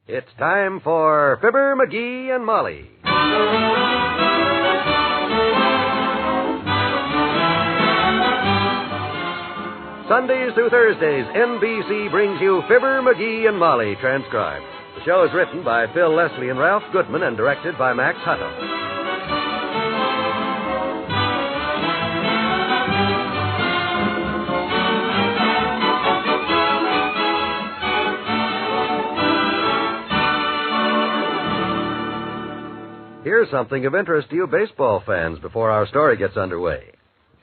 It's time for Fibber McGee and Molly. Sundays through Thursdays, NBC brings you Fibber McGee and Molly transcribed. The show is written by Phil Leslie and Ralph Goodman and directed by Max Hutto. Here's something of interest to you baseball fans before our story gets underway.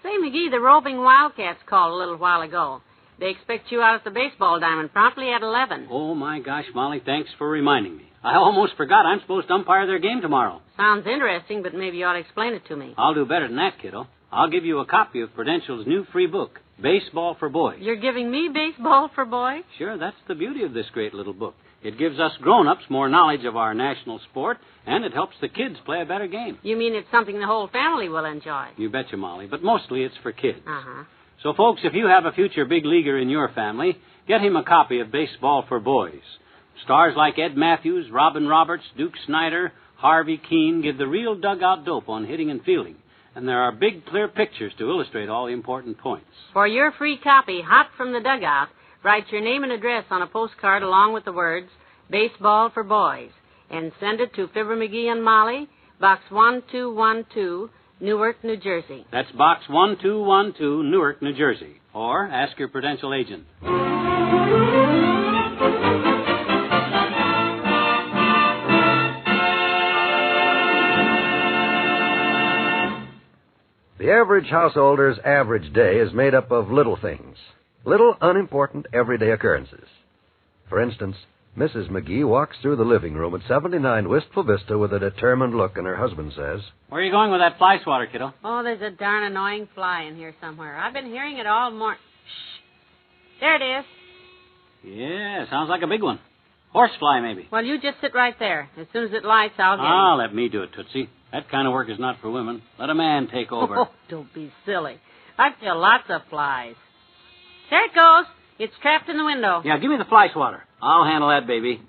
Say, McGee, the roving Wildcats called a little while ago. They expect you out at the baseball diamond promptly at 11. Oh, my gosh, Molly, thanks for reminding me. I almost forgot I'm supposed to umpire their game tomorrow. Sounds interesting, but maybe you ought to explain it to me. I'll do better than that, kiddo. I'll give you a copy of Prudential's new free book, Baseball for Boys. You're giving me baseball for boys? Sure, that's the beauty of this great little book. It gives us grown-ups more knowledge of our national sport, and it helps the kids play a better game. You mean it's something the whole family will enjoy? You betcha, Molly, but mostly it's for kids. Uh-huh. So, folks, if you have a future big leaguer in your family, get him a copy of Baseball for Boys. Stars like Ed Matthews, Robin Roberts, Duke Snyder, Harvey Keene give the real dugout dope on hitting and fielding. And there are big, clear pictures to illustrate all the important points. For your free copy, hot from the dugout, write your name and address on a postcard along with the words, Baseball for Boys, and send it to Fibber McGee and Molly, Box 1212, Newark, New Jersey. That's Box 1212, Newark, New Jersey. Or ask your Prudential agent. The average householder's average day is made up of little things, little unimportant everyday occurrences. For instance, Mrs. McGee walks through the living room at 79 Wistful Vista with a determined look, and her husband says, "Where are you going with that fly swatter, kiddo?" Oh, there's a darn annoying fly in here somewhere. I've been hearing it all morning. Shh. There it is. Yeah, sounds like a big one. Horsefly, maybe. Well, you just sit right there. As soon as it lights, I'll get Ah, it. let me do it, Tootsie. That kind of work is not for women. Let a man take over. Oh, don't be silly. I feel lots of flies. There it goes. It's trapped in the window. Yeah, give me the fly swatter. I'll handle that, baby.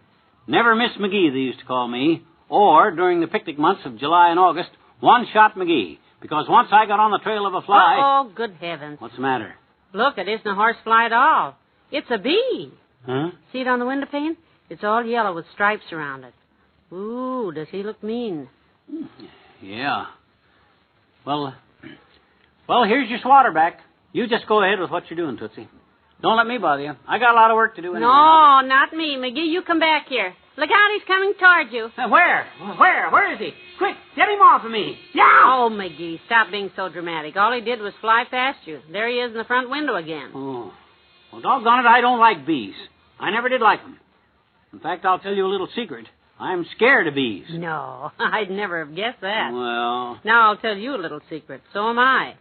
Never Miss McGee, they used to call me. Or, during the picnic months of July and August, One-Shot McGee. Because once I got on the trail of a fly... Oh, good heavens. What's the matter? Look, it isn't a horsefly at all. It's a bee. Huh? See it on the window pane? It's all yellow with stripes around it. Ooh, does he look mean? Yeah. Well, here's your swatter back. You just go ahead with what you're doing, Tootsie. Don't let me bother you. I got a lot of work to do anyway. No, not me. McGee, you come back here. Look out, he's coming toward you. Where? Where is he? Quick, get him off of me. Yeah! Oh, McGee, stop being so dramatic. All he did was fly past you. There he is in the front window again. Oh. Well, doggone it, I don't like bees. I never did like them. In fact, I'll tell you a little secret. I'm scared of bees. No, I'd never have guessed that. Well... Now I'll tell you a little secret. So am I.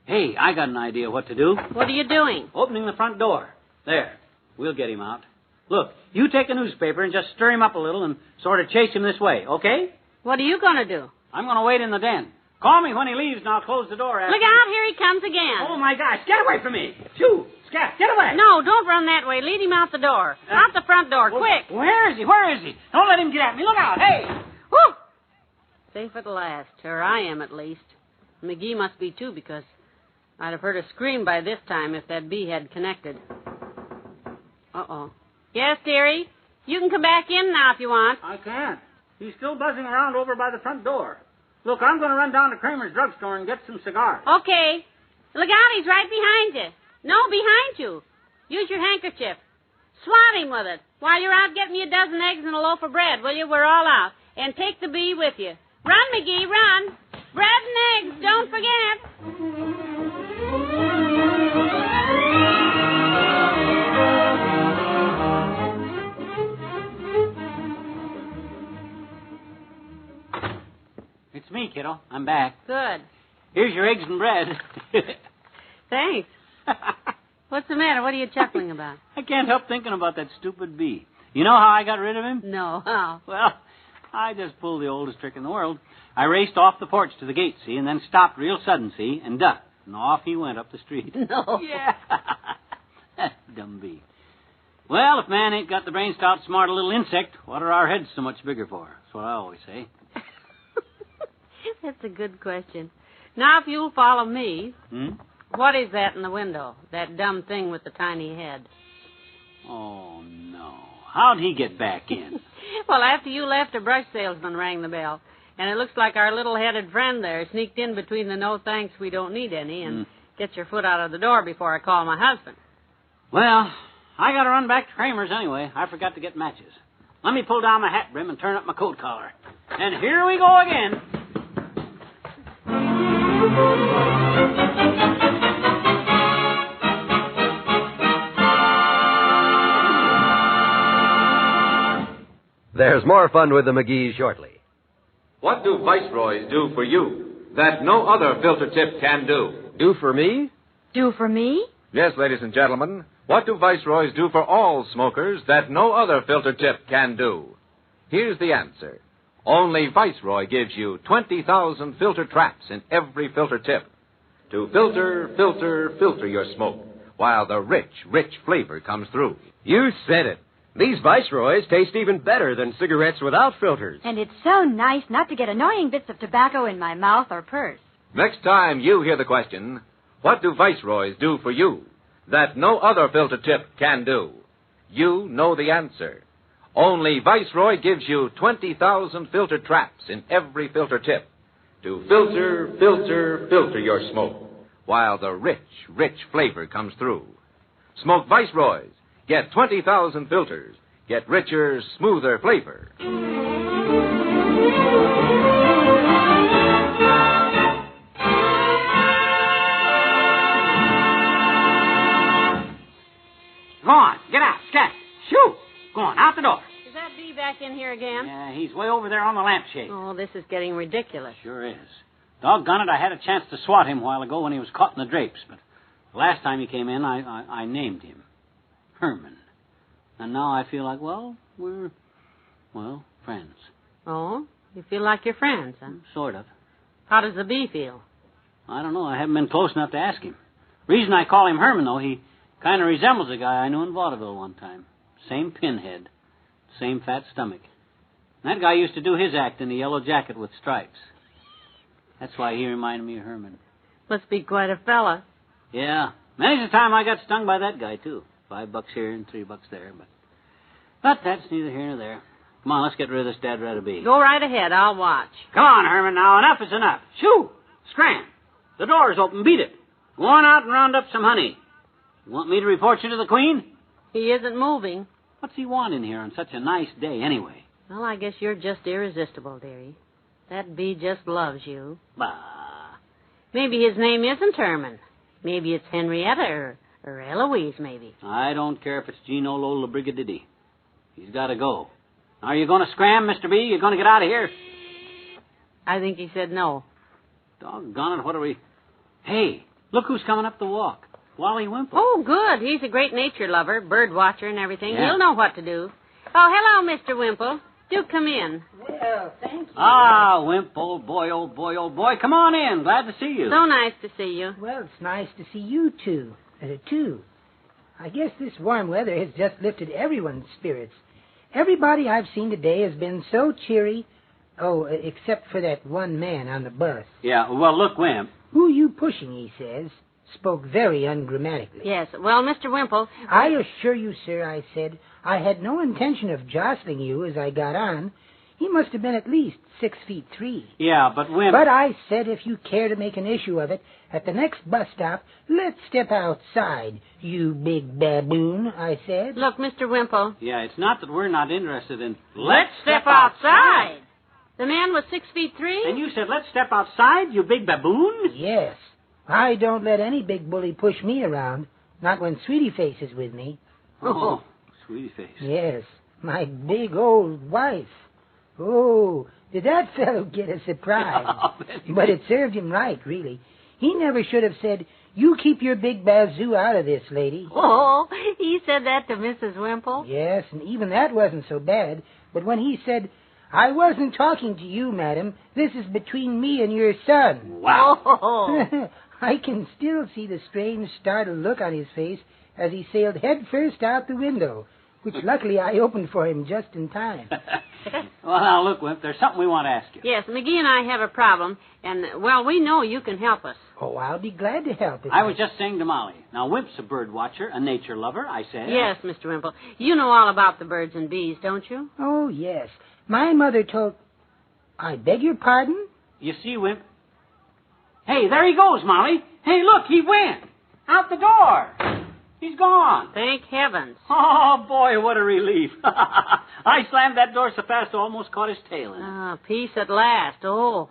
Hey, I got an idea what to do. What are you doing? Opening the front door. There. We'll get him out. Look, you take a newspaper and just stir him up a little and sort of chase him this way, okay? What are you going to do? I'm going to wait in the den. Call me when he leaves and I'll close the door after. Look out, here he comes again. Oh, my gosh, get away from me. Shoo, Scat, get away. No, don't run that way. Lead him out the door. Out the front door, quick. Where is he? Where is he? Don't let him get at me. Look out, hey. Whew. Safe at last. Or I am, at least. McGee must be, too, because I'd have heard a scream by this time if that bee had connected. Uh-oh. Yes, dearie? You can come back in now if you want. I can't. He's still buzzing around over by the front door. Look, I'm going to run down to Kramer's drugstore and get some cigars. Okay. Look out, he's right behind you. No, behind you. Use your handkerchief. Swat him with it while you're out getting me a dozen eggs and a loaf of bread, will you? We're all out. And take the bee with you. Run, McGee, run. Bread and eggs, don't forget. It's me, kiddo. I'm back. Good. Here's your eggs and bread. Thanks. What's the matter? What are you chuckling about? I can't help thinking about that stupid bee. You know how I got rid of him? No, how? Well, I just pulled the oldest trick in the world. I raced off the porch to the gate, see, and then stopped real sudden, see, and ducked. And off he went up the street. No. Yeah. Dumb bee. Well, if man ain't got the brains to outsmart a little insect, what are our heads so much bigger for? That's what I always say. That's a good question. Now, if you'll follow me, what is that in the window? That dumb thing with the tiny head? Oh, no. How'd he get back in? Well, after you left, a brush salesman rang the bell. And it looks like our little-headed friend there sneaked in between the no thanks, we don't need any, and get your foot out of the door before I call my husband. Well, I got to run back to Kramer's anyway. I forgot to get matches. Let me pull down my hat brim and turn up my coat collar. And here we go again. There's more fun with the McGee's shortly. What do viceroys do for you that no other filter tip can do? Do for me? Do for me? Yes, ladies and gentlemen, what do viceroys do for all smokers that no other filter tip can do? Here's the answer. Only Viceroy gives you 20,000 filter traps in every filter tip to filter your smoke, while the rich, rich flavor comes through. You said it. These Viceroys taste even better than cigarettes without filters. And it's so nice not to get annoying bits of tobacco in my mouth or purse. Next time you hear the question, what do Viceroys do for you that no other filter tip can do? You know the answer. Only Viceroy gives you 20,000 filter traps in every filter tip to filter your smoke, while the rich, rich flavor comes through. Smoke Viceroys. Get 20,000 filters. Get richer, smoother flavor. Go on, get out, scat. Shoo! Go on, out the door. Is that bee back in here again? Yeah, he's way over there on the lampshade. Oh, this is getting ridiculous. Sure is. Doggone it, I had a chance to swat him a while ago when he was caught in the drapes, but the last time he came in, I named him Herman. And now I feel like, we're friends. Oh? You feel like you're friends, huh? Sort of. How does the bee feel? I don't know. I haven't been close enough to ask him. Reason I call him Herman, though, he kind of resembles a guy I knew in vaudeville one time. Same pinhead. Same fat stomach. And that guy used to do his act in a yellow jacket with stripes. That's why he reminded me of Herman. Must be quite a fella. Yeah. Many's the time I got stung by that guy, too. $5 here and $3 there, but that's neither here nor there. Come on, let's get rid of this dad rat bee. Go right ahead. I'll watch. Come on, Herman, now. Enough is enough. Shoo! Scram! The door's open. Beat it. Go on out and round up some honey. You want me to report you to the Queen? He isn't moving. What's he want in here on such a nice day, anyway? Well, I guess you're just irresistible, dearie. That bee just loves you. Bah. Maybe his name isn't Herman. Maybe it's Henrietta or Eloise, maybe. I don't care if it's Gino Lola Brigadiddy. He's got to go. Are you going to scram, Mr. B? You going to get out of here? I think he said no. Doggone it, what are we... Hey, look who's coming up the walk. Wally Wimple. Oh, good. He's a great nature lover, bird watcher and everything. Yeah. He'll know what to do. Oh, hello, Mr. Wimple. Do come in. Well, thank you. Ah, Wimple, old boy, old boy, old boy. Come on in. Glad to see you. So nice to see you. Well, it's nice to see you too. Too. I guess this warm weather has just lifted everyone's spirits. Everybody I've seen today has been so cheery. Oh, except for that one man on the bus. Yeah, well, look, Wimp. Who you pushing, he says, spoke very ungrammatically. Yes, well, Mr. Wimple... I assure you, sir, I said, I had no intention of jostling you as I got on. He must have been at least 6'3". Yeah, but Wimp... But I said if you care to make an issue of it, at the next bus stop, let's step outside, you big baboon, I said. Look, Mr. Wimple... Yeah, it's not that we're not interested in... Let's step outside! The man was 6'3"? And you said, let's step outside, you big baboon? Yes. I don't let any big bully push me around, not when Sweetie Face is with me. Oh, Sweetie Face. Yes, my big old wife. Oh, did that fellow get a surprise? But it served him right, really. He never should have said, you keep your big bazoo out of this, lady. Oh, he said that to Mrs. Wimple? Yes, and even that wasn't so bad. But when he said, I wasn't talking to you, madam. This is between me and your son. Wow. Oh. I can still see the strange, startled look on his face as he sailed head first out the window, which luckily I opened for him just in time. Well, now, look, Wimp, there's something we want to ask you. Yes, McGee and I have a problem, and, well, we know you can help us. Oh, I'll be glad to help. I was just saying to Molly, now, Wimp's a bird watcher, a nature lover, I said. Yes, Mr. Wimple. You know all about the birds and bees, don't you? Oh, yes. My mother told... I beg your pardon? You see, Wimp? Hey, there he goes, Molly. Hey, look, he went. Out the door. He's gone. Thank heavens. Oh, boy, what a relief. I slammed that door so fast I almost caught his tail in it. Ah, peace at last. Oh.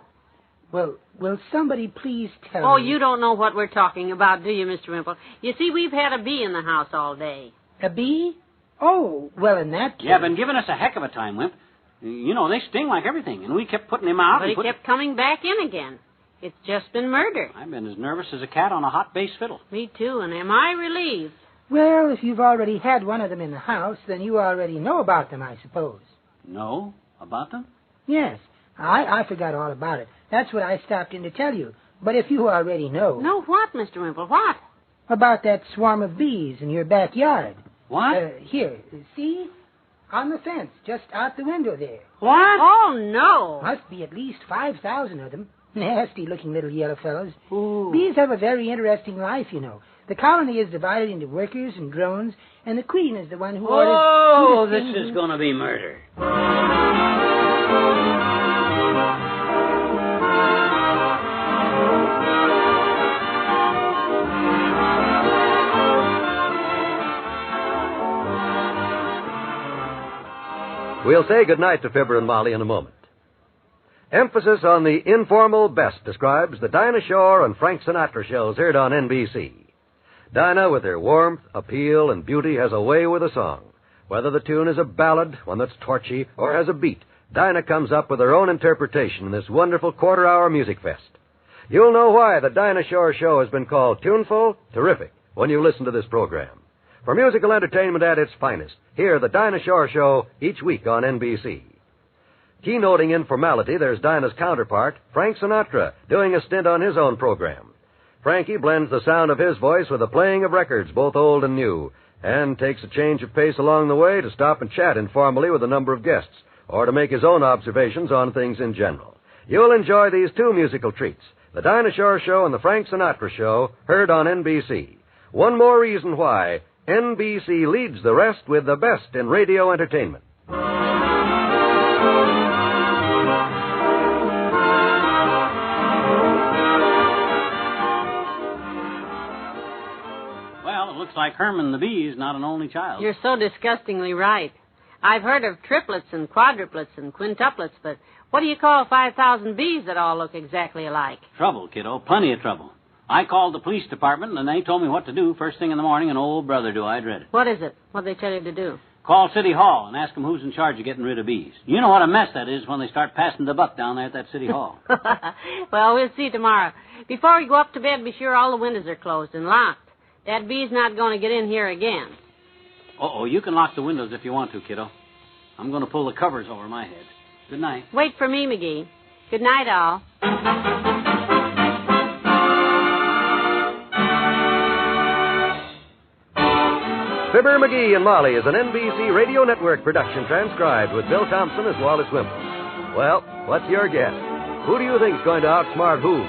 Well, will somebody please tell Oh, me... you don't know what we're talking about, do you, Mr. Wimple? You see, we've had a bee in the house all day. A bee? Oh, well, in that case... Yeah, been giving us a heck of a time, Wimp. You know, they sting like everything, and we kept putting him out. But he kept coming back in again. It's just been murder. I've been as nervous as a cat on a hot bass fiddle. Me too, and am I relieved? Well, if you've already had one of them in the house, then you already know about them, I suppose. Know about them? Yes. I forgot all about it. That's what I stopped in to tell you. But if you already know... Know what, Mr. Wimple? What? About that swarm of bees in your backyard. What? Here, see? On the fence, just out the window there. What? Oh, no. Must be at least 5,000 of them. Nasty-looking little yellow fellows. Ooh. Bees have a very interesting life, you know. The colony is divided into workers and drones, and the queen is the one who orders... Oh, this is going to be murder. We'll say goodnight to Fibber and Molly in a moment. Emphasis on the informal best describes the Dinah Shore and Frank Sinatra shows heard on NBC. Dinah, with her warmth, appeal, and beauty, has a way with a song. Whether the tune is a ballad, one that's torchy, or has a beat, Dinah comes up with her own interpretation in this wonderful quarter-hour music fest. You'll know why the Dinah Shore show has been called tuneful, terrific, when you listen to this program. For musical entertainment at its finest, hear the Dinah Shore Show each week on NBC. Keynoting informality, there's Dinah's counterpart, Frank Sinatra, doing a stint on his own program. Frankie blends the sound of his voice with the playing of records, both old and new, and takes a change of pace along the way to stop and chat informally with a number of guests, or to make his own observations on things in general. You'll enjoy these two musical treats, the Dinah Shore Show and the Frank Sinatra Show, heard on NBC. One more reason why NBC leads the rest with the best in radio entertainment. Well, it looks like Herman the Bee is not an only child. You're so disgustingly right. I've heard of triplets and quadruplets and quintuplets, but what do you call 5,000 bees that all look exactly alike? Trouble, kiddo. Plenty of trouble. I called the police department, and they told me what to do first thing in the morning, and oh, brother, do I dread it. What is it? What'd they tell you to do? Call City Hall and ask them who's in charge of getting rid of bees. You know what a mess that is when they start passing the buck down there at that City Hall. Well, we'll see tomorrow. Before we go up to bed, be sure all the windows are closed and locked. That bee's not going to get in here again. Uh-oh, you can lock the windows if you want to, kiddo. I'm going to pull the covers over my head. Good night. Wait for me, McGee. Good night, all. Fibber McGee and Molly is an NBC Radio Network production transcribed with Bill Thompson as Wallace Wimple. Well, what's your guess? Who do you think's going to outsmart whom?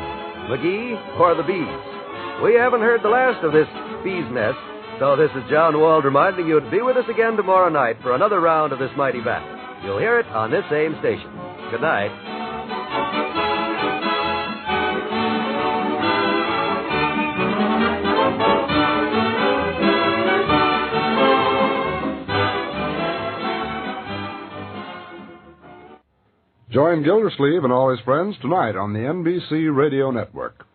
McGee or the bees? We haven't heard the last of this bee's nest, so this is John Wald reminding you to be with us again tomorrow night for another round of this mighty battle. You'll hear it on this same station. Good night. Join Gildersleeve and all his friends tonight on the NBC Radio Network.